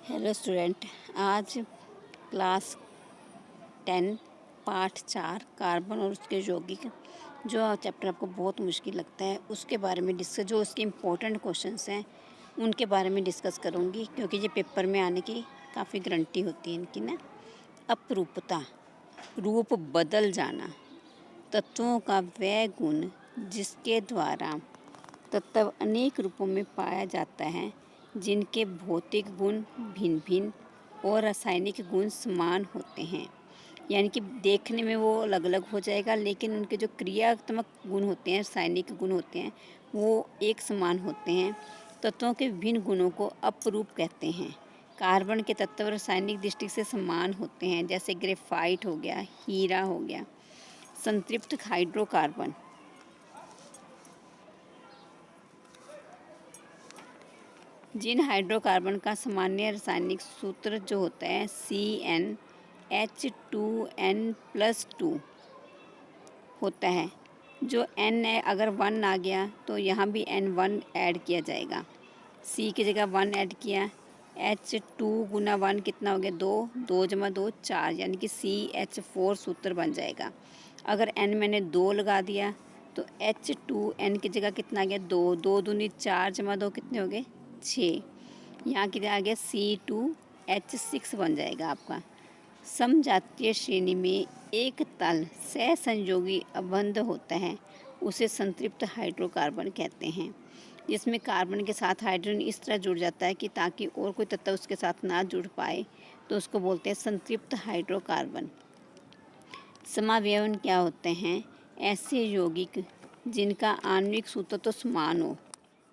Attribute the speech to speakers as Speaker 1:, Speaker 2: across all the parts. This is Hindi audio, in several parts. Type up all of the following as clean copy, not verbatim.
Speaker 1: Hello student. आज क्लास 10 पाठ 4 कार्बन और उसके यौगिक जो चैप्टर आपको बहुत मुश्किल लगता है उसके बारे में डिस्कस, जो उसके इम्पोर्टेंट क्वेश्चंस हैं उनके बारे में डिस्कस करूँगी, क्योंकि ये पेपर में आने की काफ़ी गारंटी होती है इनकी ना। अपरूपता, रूप बदल जाना, तत्वों का वह गुण जिसके द्वारा तत्व अनेक रूपों में पाया जाता है, जिनके भौतिक गुण भिन्न भिन्न और रासायनिक गुण समान होते हैं। यानी कि देखने में वो अलग अलग हो जाएगा, लेकिन उनके जो क्रियात्मक गुण होते हैं, रासायनिक गुण होते हैं, वो एक समान होते हैं। तत्वों के विभिन्न गुणों को अपरूप कहते हैं। कार्बन के तत्व रासायनिक दृष्टि से समान होते हैं, जैसे ग्रेफाइट हो गया, हीरा हो गया। संतृप्त हाइड्रोकार्बन, जिन हाइड्रोकार्बन का सामान्य रासायनिक सूत्र जो होता है CnH2n+2 होता है। जो N है, अगर 1 आ गया तो यहाँ भी N1 ऐड किया जाएगा। C की जगह 1 ऐड किया, H2 गुना 1 कितना हो गया 2, 2 जमा 2 4, यानी कि CH4 सूत्र बन जाएगा। अगर N मैंने 2 लगा दिया तो H2N की जगह कितना आ गया 2, 2 दूनी 4 जमा 2 कितने हो गए 6। यहाँ कितना आ गया C2H6 बन जाएगा आपका। समजातीय श्रेणी में एक तल सहसंयोगी अबंध होता है, उसे संतृप्त हाइड्रोकार्बन कहते हैं। जिसमें कार्बन के साथ हाइड्रोजन इस तरह जुड़ जाता है कि ताकि और कोई तत्व उसके साथ ना जुड़ पाए, तो उसको बोलते हैं संतृप्त हाइड्रोकार्बन। समावयवन क्या होते हैं? ऐसे यौगिक जिनका आणविक सूत्र तो समान हो,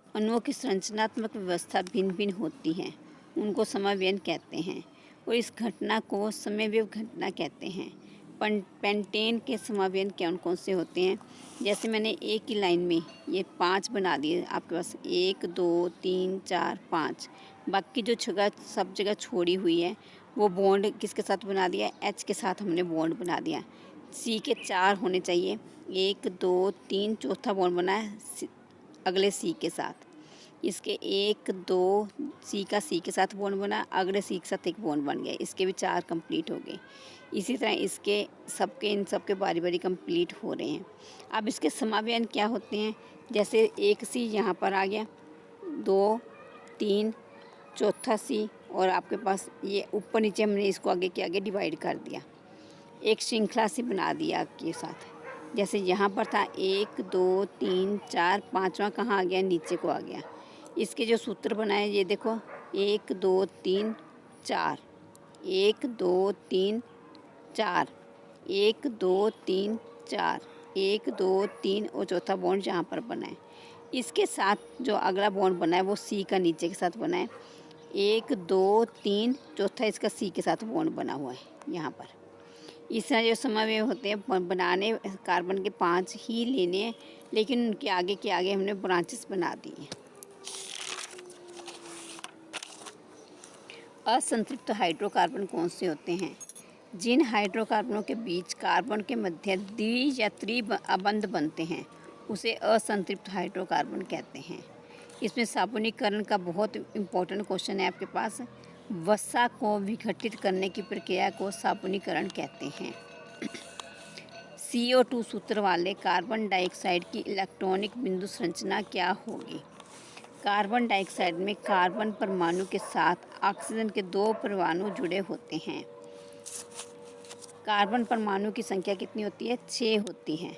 Speaker 1: अणुओं की संरचनात्मक व्यवस्था भिन्न भिन्न होती है, उनको समावयन कहते हैं। और इस घटना को समव्यव घटना कहते हैं। पेंटेन के समावयन कौन कौन से होते हैं? जैसे मैंने एक ही लाइन में ये 5 बना दिए आपके पास, 1 2 3 4 5, बाकी जो जगह सब जगह छोड़ी हुई है वो बॉन्ड किसके साथ बना दिया? H के साथ हमने बॉन्ड बना दिया। C के 4 होने चाहिए, 1 2 3, चौथा बॉन्ड बना है अगले C के साथ। इसके 1 2 C का C के साथ बॉन्ड बना, अगले C के साथ एक बॉन्ड बन गया, इसके भी 4 कंप्लीट हो गए। इसी तरह इसके सबके इन सबके बारी बारी कंप्लीट हो रहे हैं। अब इसके समावयन क्या होते हैं? जैसे एक C यहाँ पर आ गया, 2 3, चौथा C, और आपके पास ये ऊपर नीचे हमने इसको आगे के आगे डिवाइड कर दिया, एक श्रृंखला सी बना दिया आपके साथ। जैसे यहाँ पर था 1 2 3 4, पाँचवा कहाँ आ गया? नीचे को आ गया। इसके जो सूत्र बनाए ये देखो, 1 2 3 4, 1 2 3 4, 1 2 3 4, 1 2 3, और चौथा बॉन्ड जहाँ पर बना है इसके साथ जो अगला बॉन्ड बना है वो C का नीचे के साथ बना है, 1 2 3, चौथा इसका C के साथ बॉन्ड बना हुआ है यहाँ पर। इस तरह जो समावयव होते हैं बनाने, कार्बन के 5 ही लेने हैं, लेकिन उनके आगे के आगे हमने ब्रांचेस बना दी हैं। असंतृप्त हाइड्रोकार्बन कौन से होते हैं? जिन हाइड्रोकार्बनों के बीच कार्बन के मध्य द्वि या त्रि अबंध बनते हैं उसे असंतृप्त हाइड्रोकार्बन कहते हैं। इसमें साबुनीकरण का बहुत इम्पोर्टेंट क्वेश्चन है आपके पास। वसा को विघटित करने की प्रक्रिया को साबुनीकरण कहते हैं। CO2 सूत्र वाले कार्बन डाइऑक्साइड की इलेक्ट्रॉनिक बिंदु संरचना क्या होगी? कार्बन डाइऑक्साइड में कार्बन परमाणु के साथ ऑक्सीजन के 2 परमाणु जुड़े होते हैं। कार्बन परमाणु की संख्या कितनी होती है? 6 होती है।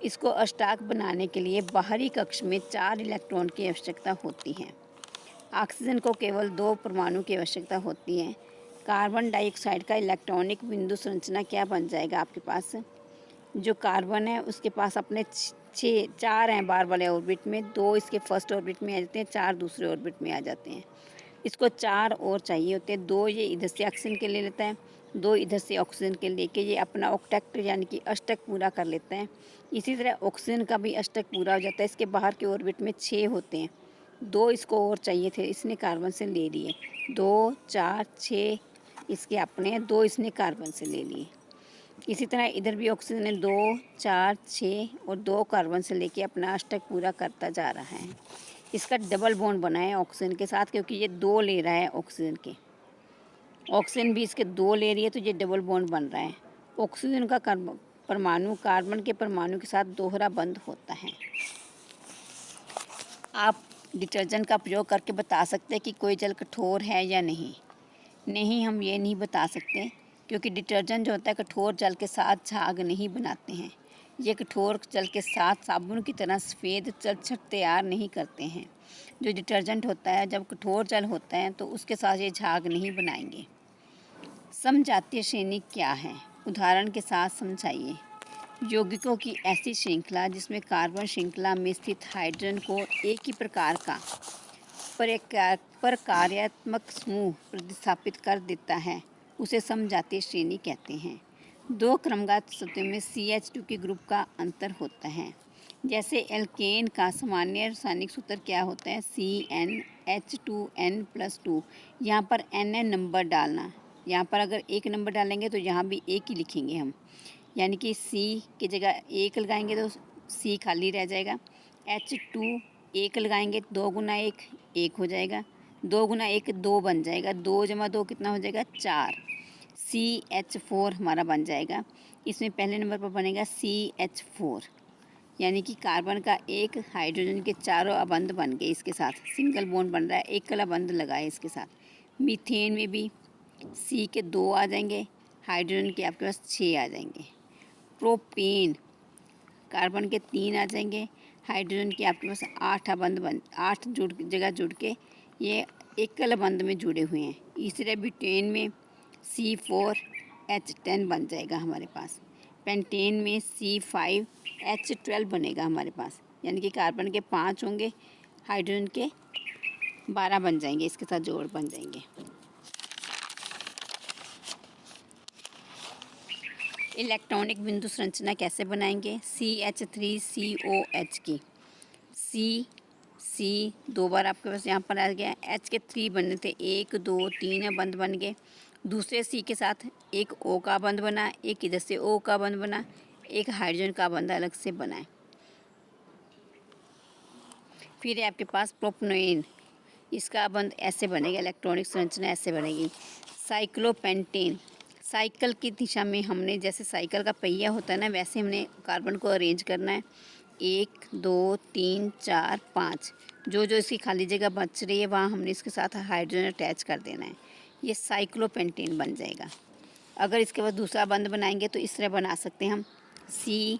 Speaker 1: इसको अष्टक बनाने के लिए बाहरी कक्ष में 4 इलेक्ट्रॉन की आवश्यकता होती है। ऑक्सीजन को केवल 2 परमाणु की आवश्यकता होती है। कार्बन डाइऑक्साइड का इलेक्ट्रॉनिक बिंदु संरचना क्या बन जाएगा आपके पास? जो कार्बन है उसके पास अपने 4 हैं बार वाले ऑर्बिट में, 2 इसके फर्स्ट ऑर्बिट में आ जाते हैं, 4 दूसरे ऑर्बिट में आ जाते हैं। इसको 4 और चाहिए होते हैं, 2 ये इधर से ऑक्सीजन के ले लेता है, 2 इधर से ऑक्सीजन के लेके ये अपना ऑक्टेट यानी कि अष्टक पूरा कर लेता है। इसी तरह ऑक्सीजन का भी अष्टक पूरा हो जाता है। इसके बाहर के ऑर्बिट में 6 होते हैं, 2 इसको और चाहिए थे, इसने कार्बन से ले लिए, 2 4 6 इसके अपने, 2 इसने कार्बन से ले लिए। इसी तरह इधर भी ऑक्सीजन ने 2 4 6 और 2 कार्बन से लेके अपना अष्टक पूरा करता जा रहा है। इसका डबल बॉन्ड बना है ऑक्सीजन के साथ, क्योंकि ये 2 ले रहा है ऑक्सीजन के। ऑक्सीजन भी इसके 2 ले रही है तो ये डबल बॉन्ड बन रहा है। ऑक्सीजन का परमाणु कार्बन के परमाणु के साथ दोहरा बंध होता है। आप डिटर्जेंट का प्रयोग करके बता सकते हैं कि कोई जल कठोर है या नहीं। नहीं, हम ये नहीं बता सकते क्योंकि डिटर्जेंट जो होता है कठोर जल के साथ झाग नहीं बनाते हैं। ये कठोर जल के साथ साबुन की तरह सफ़ेद चलछट तैयार नहीं करते हैं। जो डिटर्जेंट होता है जब कठोर जल होता है तो उसके साथ ये झाग नहीं बनाएंगे। समजातीय श्रेणी क्या है? उदाहरण के साथ समझाइए। यौगिकों की ऐसी श्रृंखला जिसमें कार्बन श्रृंखला में स्थित हाइड्रोजन को एक ही प्रकार का प्रकार्यात्मक समूह प्रतिस्थापित कर देता है, उसे समजातीय श्रेणी कहते हैं। 2 क्रमगत स्थितियों में CH2 के ग्रुप का अंतर होता है। जैसे एल्केन का सामान्य रासायनिक सूत्र क्या होता है? CnH2n+2। यहाँ पर N नंबर डालना, यहाँ पर अगर 1 नंबर डालेंगे तो यहाँ भी 1 ही लिखेंगे हम, यानी कि C की जगह 1 लगाएंगे तो C खाली रह जाएगा। H2 1 लगाएंगे 2 गुना 1 1 हो जाएगा, 2 गुना 1 2 बन जाएगा, 2 जमा 2 कितना हो जाएगा? 4। CH4 हमारा बन जाएगा। इसमें पहले नंबर पर बनेगा CH4, यानी कि कार्बन का एक हाइड्रोजन के चारों अबंध बन गए। इसके साथ सिंगल बॉन्ड बन रहा है, एकल अबंध लगा है इसके साथ। मीथेन में भी C के 2 आ जाएंगे, हाइड्रोजन के आपके पास 6 आ जाएंगे। प्रोपेन कार्बन के 3 आ जाएंगे, हाइड्रोजन के आपके पास 8 जगह जुड़ के ये एकल बंध में जुड़े हुए हैं। तीसरे ब्यूटेन में C4H10 बन जाएगा हमारे पास। पेंटेन में C5H12 बनेगा हमारे पास, यानी कि कार्बन के 5 होंगे, हाइड्रोजन के 12 बन जाएंगे, इसके साथ जोड़ बन जाएंगे। इलेक्ट्रॉनिक बिंदु संरचना कैसे बनाएंगे? CH3COH की C 2 बार आपके पास यहाँ पर आ गया। H के 3 बनने थे, 1 2 3 बंध बन गए। दूसरे C के साथ एक O का बंध बना, एक इधर से O का बंध बना, एक हाइड्रोजन का बंध अलग से बना है। फिर आपके पास प्रोपेनॉन, इसका बंध ऐसे बनेगा, इलेक्ट्रॉनिक संरचना ऐसे बनेगी। साइक्लोपेंटेन, साइकिल की दिशा में हमने जैसे साइकिल का पहिया होता है ना, वैसे हमने कार्बन को अरेंज करना है। 1 2 3 4 5, जो इसकी खाली जगह बच रही है वहाँ हमने इसके साथ हाइड्रोजन अटैच कर देना है। ये साइक्लोपेंटेन बन जाएगा। अगर इसके बाद दूसरा बंध बनाएंगे तो इस तरह बना सकते हैं हम। C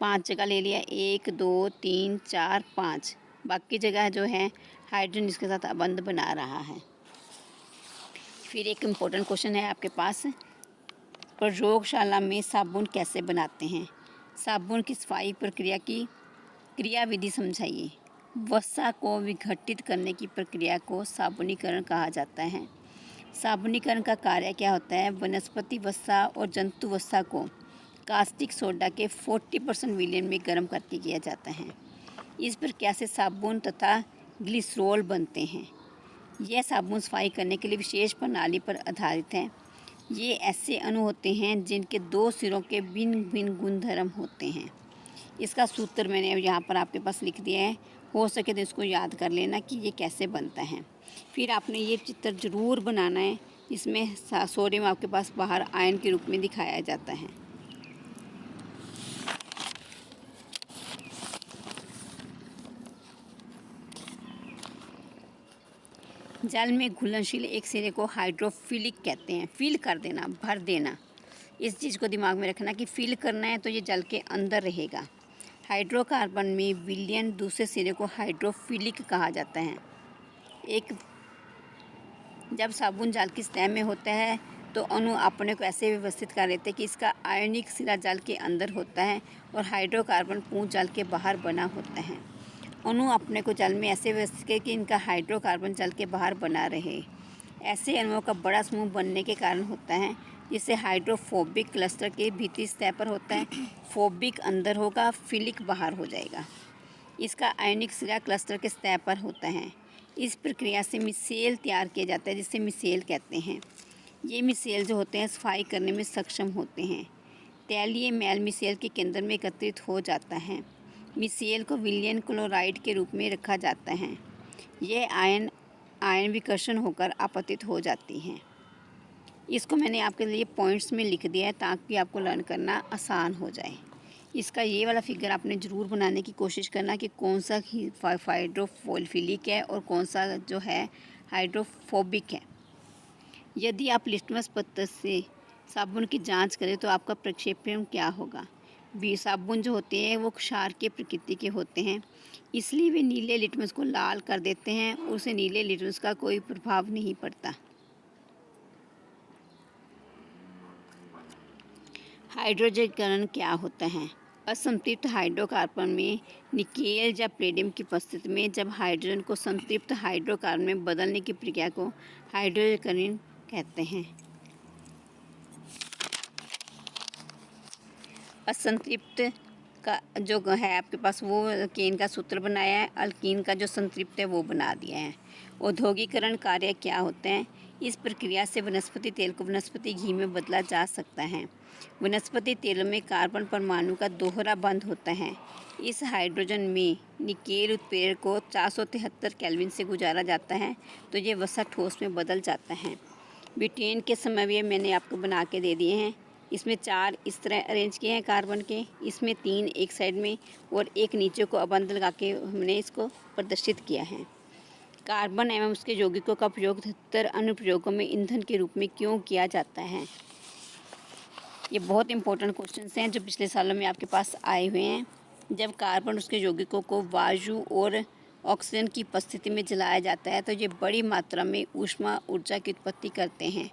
Speaker 1: 5 जगह ले लिया, 1 2 3 4 5, बाकी जगह जो है हाइड्रोजन इसके साथ बंध बना रहा है। फिर एक इम्पोर्टेंट क्वेश्चन है आपके पास, प्रयोगशाला में साबुन कैसे बनाते हैं? साबुन की सफाई प्रक्रिया की क्रियाविधि समझाइए। वसा को विघटित करने की प्रक्रिया को साबुनीकरण कहा जाता है। साबुनीकरण का कार्य क्या होता है? वनस्पति वसा और जंतु वसा को कास्टिक सोडा के 40% विलयन में गर्म करके किया जाता है। इस प्रक्रिया से साबुन तथा ग्लिसरॉल बनते हैं। यह साबुन सफाई करने के लिए विशेष प्रणाली पर आधारित है। ये ऐसे अणु होते हैं जिनके 2 सिरों के भिन्न भिन्न गुणधर्म होते हैं। इसका सूत्र मैंने यहाँ पर आपके पास लिख दिया है, हो सके तो इसको याद कर लेना कि ये कैसे बनता है। फिर आपने ये चित्र ज़रूर बनाना है, इसमें सोडियम आपके पास बाहर आयन के रूप में दिखाया जाता है। जल में घुलनशील एक सिरे को हाइड्रोफिलिक कहते हैं। फिल कर देना, भर देना, इस चीज़ को दिमाग में रखना कि फिल करना है तो ये जल के अंदर रहेगा। हाइड्रोकार्बन में विलयन दूसरे सिरे को हाइड्रोफिलिक कहा जाता है। जब साबुन जल की सतह में होता है तो अणु अपने को ऐसे व्यवस्थित कर लेते हैं कि इसका आयनिक सिरा जल के अंदर होता है और हाइड्रोकार्बन पूंछ जल के बाहर बना होता है। अणु अपने को जल में ऐसे व्यवस्थित करें कि इनका हाइड्रोकार्बन जल के बाहर बना रहे। ऐसे अणुओं का बड़ा समूह बनने के कारण होता है, जिससे हाइड्रोफोबिक क्लस्टर के भीतरी सतह पर होता है, फोबिक अंदर होगा, फिलिक बाहर हो जाएगा। इसका आयनिक सिरा क्लस्टर के सतह पर होता है। इस प्रक्रिया से मिसेल तैयार किया जाता है, जिसे मिसेल कहते हैं। ये मिसेल जो होते हैं सफाई करने में सक्षम होते हैं। तैलीय मैल मिसेल के केंद्र में एकत्रित हो जाता है। मिसेल को विलयन क्लोराइड के रूप में रखा जाता है। यह आयन विकर्षण होकर अपतित हो जाती हैं। इसको मैंने आपके लिए पॉइंट्स में लिख दिया है ताकि आपको लर्न करना आसान हो जाए। इसका ये वाला फिगर आपने ज़रूर बनाने की कोशिश करना कि कौन सा हाइड्रोफिलिक है और कौन सा जो है हाइड्रोफोबिक है। यदि आप लिटमस पत्थर से साबुन की जांच करें तो आपका प्रक्षेपण क्या होगा। साबुन जो होते हैं वो क्षार के प्रकृति के होते हैं, इसलिए वे नीले लिटमस को लाल कर देते हैं और उसे नीले लिटमस का कोई प्रभाव नहीं पड़ता। हाइड्रोजनीकरण क्या होता है। असंतृप्त हाइड्रोकार्बन में निकेल या प्लेडियम की उपस्थिति में जब हाइड्रोजन को संतृप्त हाइड्रोकार्बन में बदलने की प्रक्रिया को हाइड्रोजनीकरण कहते हैं। असंतृप्त का जो है आपके पास वो केन का सूत्र बनाया है, अल्कीन का जो संतृप्त है वो बना दिया है। औद्योगिकरण कार्य क्या होते हैं। इस प्रक्रिया से वनस्पति तेल को वनस्पति घी में बदला जा सकता है। वनस्पति तेलों में कार्बन परमाणु का दोहरा बंध होता है। इस हाइड्रोजन में निकेल उत्प्रेरक को 473 केल्विन से गुजारा जाता है तो ये वसा ठोस में बदल जाता है। ब्यूटेन के समन्वय मैंने आपको बना के दे दिए हैं। इसमें 4 इस तरह अरेंज किए हैं कार्बन के, इसमें 3 एक साइड में और एक नीचे को अबंध लगा के हमने इसको प्रदर्शित किया है। कार्बन एवं उसके यौगिकों का प्रयोग 73 अनुप्रयोगों में ईंधन के रूप में क्यों किया जाता है। ये बहुत इंपॉर्टेंट क्वेश्चंस हैं जो पिछले सालों में आपके पास आए हुए हैं। जब कार्बन उसके यौगिकों को वायु और ऑक्सीजन की उपस्थिति में जलाया जाता है तो ये बड़ी मात्रा में ऊष्मा ऊर्जा की उत्पत्ति करते हैं।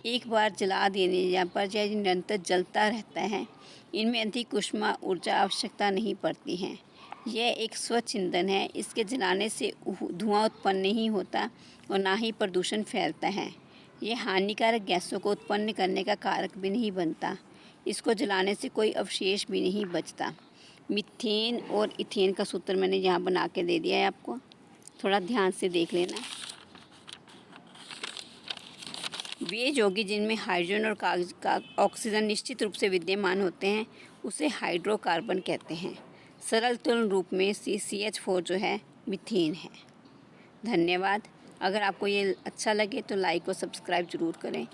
Speaker 1: एक बार जला देने पर यह निरंतर जलता रहता है। इनमें अधिक ऊष्मा ऊर्जा आवश्यकता नहीं पड़ती है। यह एक स्वच्छ ईंधन है। इसके जलाने से धुआं उत्पन्न नहीं होता और ना ही प्रदूषण फैलता है। यह हानिकारक गैसों को उत्पन्न करने का कारक भी नहीं बनता। इसको जलाने से कोई अवशेष भी नहीं बचता। मीथेन और इथेन का सूत्र मैंने यहाँ बना के दे दिया है, आपको थोड़ा ध्यान से देख लेना। वे यौगिक जिनमें हाइड्रोजन और ऑक्सीजन निश्चित रूप से विद्यमान होते हैं उसे हाइड्रोकार्बन कहते हैं। सरल तुल्य रूप में CH4 जो है मीथेन है। धन्यवाद। अगर आपको ये अच्छा लगे तो लाइक और सब्सक्राइब ज़रूर करें।